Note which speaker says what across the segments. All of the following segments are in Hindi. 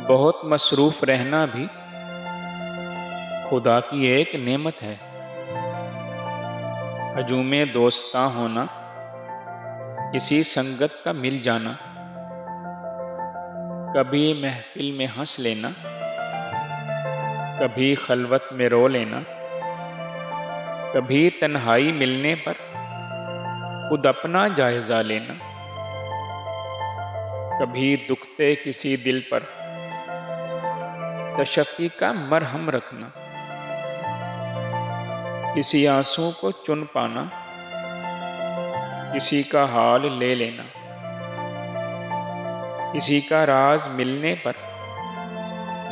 Speaker 1: बहुत मसरूफ़ रहना भी खुदा की एक नेमत है। हजूमे दोस्तां होना, किसी संगत का मिल जाना, कभी महफिल में हंस लेना, कभी खलवत में रो लेना, कभी तन्हाई मिलने पर खुद अपना जायजा लेना, कभी दुखते किसी दिल पर तशफ़ी का मरहम रखना, किसी आंसू को चुन पाना, किसी का हाल ले लेना, किसी का राज मिलने पर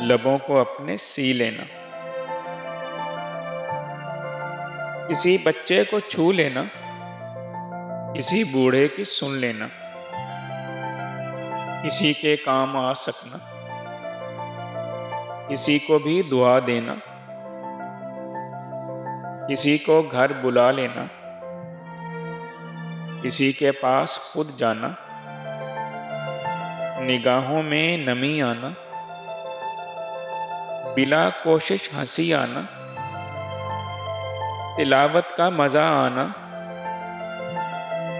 Speaker 1: लबों को अपने सी लेना, किसी बच्चे को छू लेना, किसी बूढ़े की सुन लेना, किसी के काम आ सकना, किसी को भी दुआ देना, किसी को घर बुला लेना, किसी के पास खुद जाना, निगाहों में नमी आना, बिला कोशिश हंसी आना, तिलावत का मजा आना,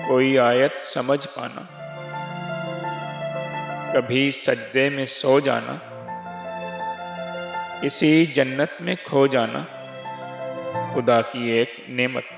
Speaker 1: कोई आयत समझ पाना, कभी सजदे में सो जाना, किसी जन्नत में खो जाना, खुदा की एक नेमत।